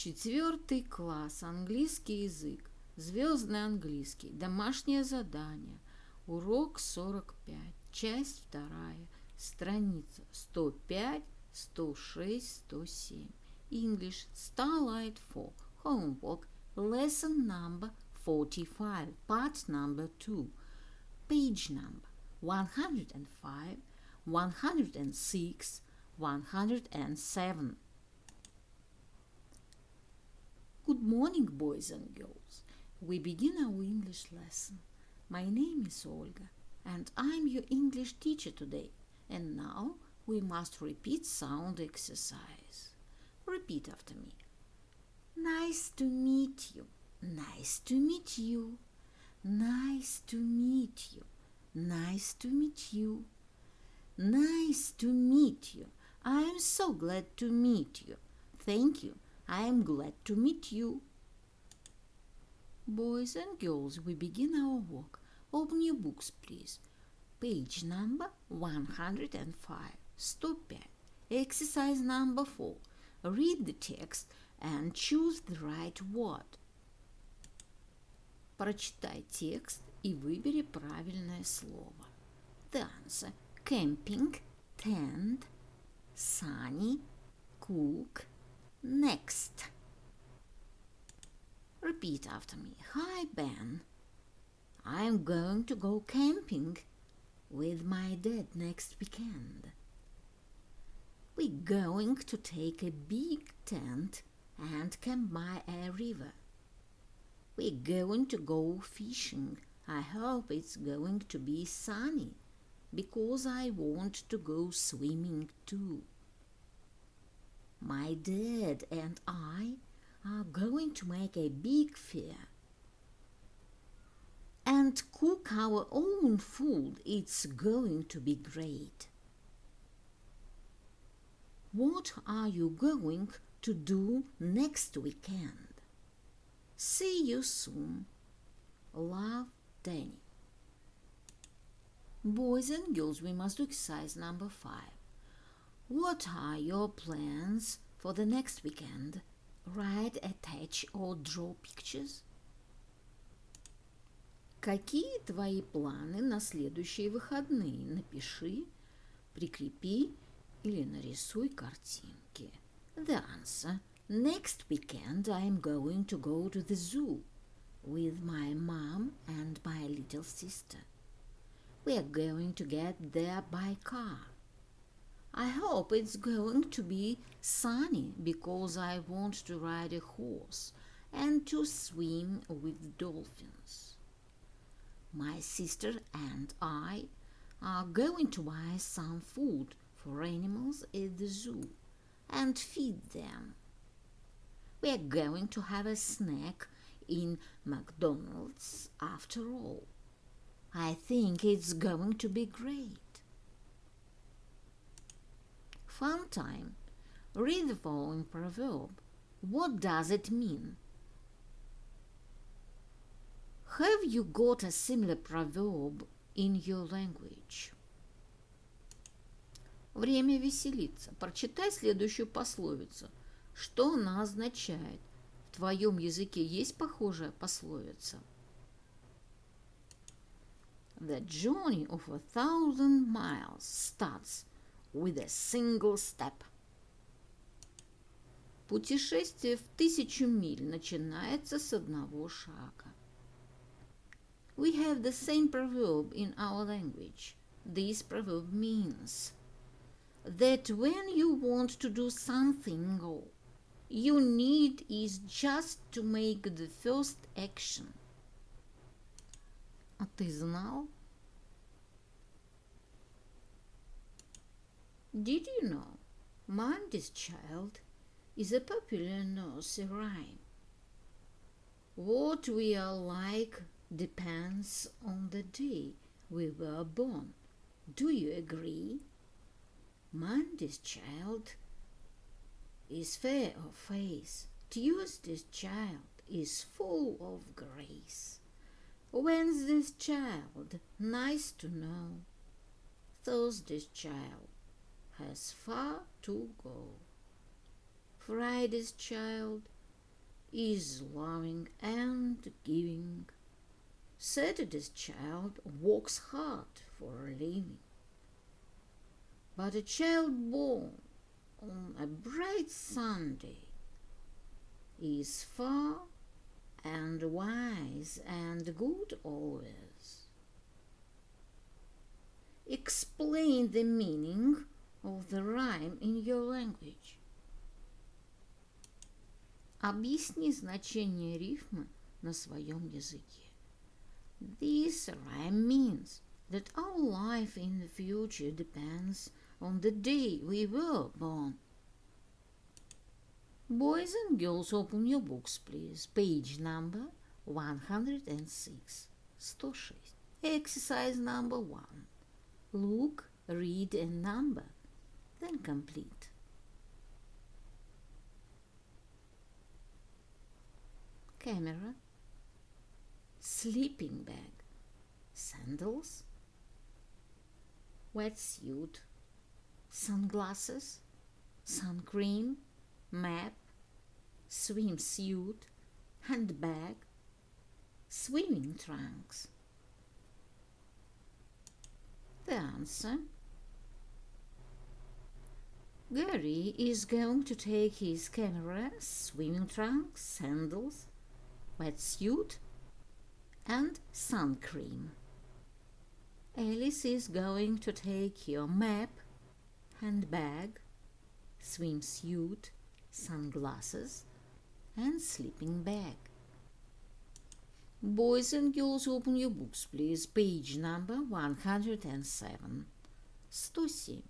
Четвертый класс, английский язык, Звездный Английский, домашнее задание, урок 45, часть 2, страница 105, 106, 107. English, Starlight 4, homework, lesson number 45, part number 2, page number 105, 106, 107. Good morning, boys and girls. We begin our English lesson. My name is Olga, and I'm your English teacher today. And now we must repeat sound exercise. Repeat after me. Nice to meet you. Nice to meet you. Nice to meet you. Nice to meet you. Nice to meet you. I am so glad to meet you. Thank you. I am glad to meet you. Boys and girls, we begin our work. Open your books, please. Page number 105. 105. Exercise number 4. Read the text and choose the right word. Прочитай текст и выбери правильное слово. The answer: camping, tent, sunny, cook, next. Repeat after me. Hi, Ben. I'm going to go camping with my dad next weekend. We're going to take a big tent and camp by a river. We're going to go fishing. I hope it's going to be sunny because I want to go swimming too. My dad and I are going to make a big fire and cook our own food. It's going to be great. What are you going to do next weekend? See you soon. Love, Danny. Boys and girls, we must do exercise number 5. What are your plans for the next weekend? Write, attach or draw pictures. Какие твои планы на следующие выходные? Напиши, прикрепи или нарисуй картинки. The answer: next weekend I am going to go to the zoo with my mom and my little sister. We are going to get there by car. I hope it's going to be sunny because I want to ride a horse and to swim with dolphins. My sister and I are going to buy some food for animals at the zoo and feed them. We are going to have a snack in McDonald's after all. I think it's going to be great. Fun time. Read the following proverb. What does it mean? Have you got a similar proverb in your language? Время веселиться. Прочитай следующую пословицу. Что она означает? В твоем языке есть похожая пословица? The journey of 1,000 miles starts with a single step. Путешествие в 1000 миль начинается с одного шага. We have the same proverb in our language. This proverb means that when you want to do something, all you need is just to make the first action. А ты знал? Did you know Mandy's Child is a popular nursery rhyme? What we are like depends on the day we were born. Do you agree? Monday's child is fair of face. Tuesday's child is full of grace. Wednesday's child, nice to know. Thursday's child has far to go. Friday's child is loving and giving. Saturday's child works hard for a living. But a child born on a bright Sunday is far and wise and good always. Explain the meaning of the rhyme in your language. Объясни значение рифмы на своем языке. This rhyme means that our life in the future depends on the day we were born. Boys and girls, open your books, please. Page number 106. 106. Exercise number 1. Look, read and number, then complete. Camera, sleeping bag, sandals, wetsuit, sunglasses, sun cream, map, swimsuit, handbag, swimming trunks. The answer: Gary is going to take his camera, swimming trunks, sandals, wetsuit and sun cream. Alice is going to take your map, handbag, swimsuit, sunglasses and sleeping bag. Boys and girls, open your books, please. Page number 107. 107.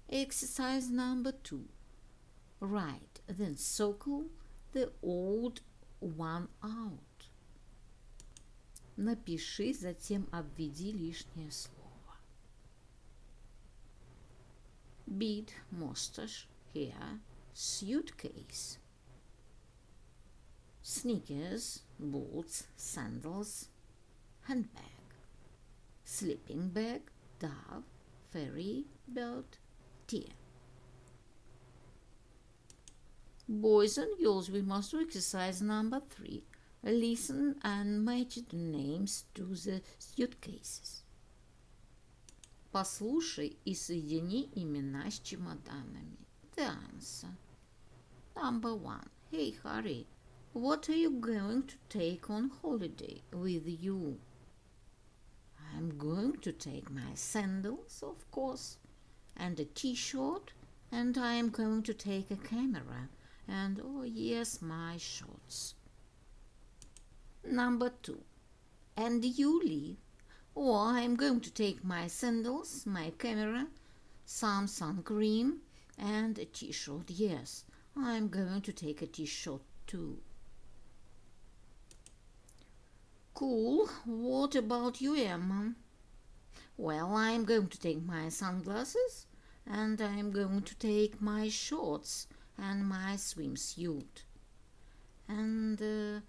Exercise number 2. Write, then circle the odd one out. Напиши, затем обведи лишнее слово. Bead, mustache, hair, suitcase. Sneakers, boots, sandals, handbag. Sleeping bag, dove, fairy, bird, deer. Boys and girls, we must do exercise number 3. Listen and match the names to the suitcases. Послушай и соедини имена с чемоданами. The answer. Number 1. Hey, Harry, what are you going to take on holiday with you? I'm going to take my sandals, of course, and a t-shirt, and I am going to take a camera, and oh yes, my shorts. Number 2. And you, Lee? Oh, I'm going to take my sandals, my camera, some sun cream, and a t-shirt. Yes, I'm going to take a t-shirt too. Cool. What about you, Emma? Well, I'm going to take my sunglasses, and I'm going to take my shorts and my swimsuit. And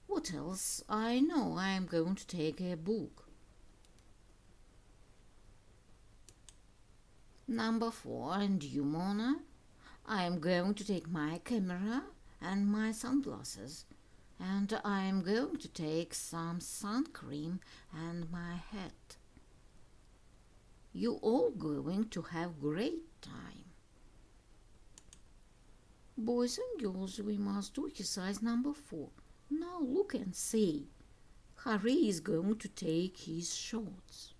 what else? I know I'm going to take a book. Number 4. And you, Mona? I'm going to take my camera and my sunglasses. And I'm going to take some sun cream and my hat. You all going to have great time. Boys and girls, we must do exercise number 4. Now look and say, Harry is going to take his shorts.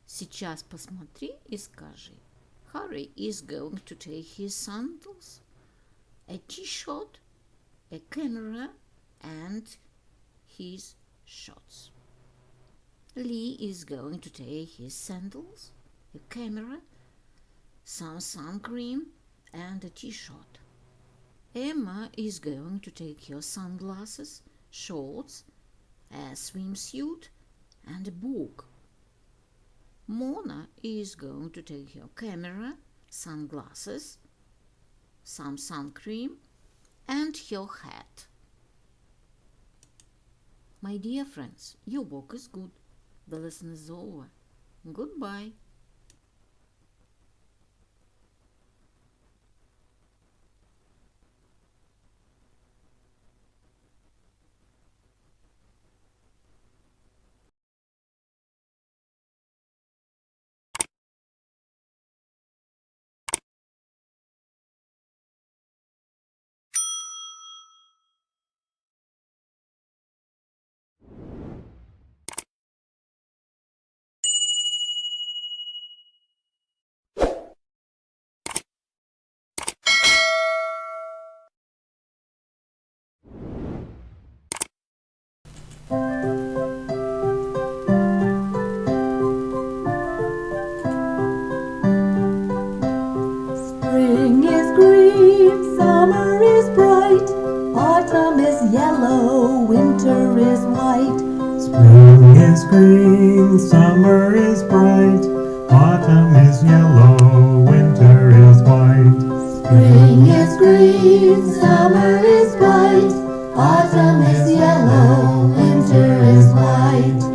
Сейчас посмотри и скажи. Harry is going to take his sandals, a t-shirt, a camera and his shorts. Lee is going to take his sandals, a camera, some sun cream and a t-shirt. Emma is going to take her sunglasses, shorts, a swimsuit and a book. Mona is going to take her camera, sunglasses, some sun cream and her hat. My dear friends, your work is good. The lesson is over. Goodbye. Spring is green, summer is bright, autumn is yellow, winter is white. Spring is green, summer is bright, autumn is yellow, winter is white. Spring is green, summer is bright, autumn is yellow, winter is white.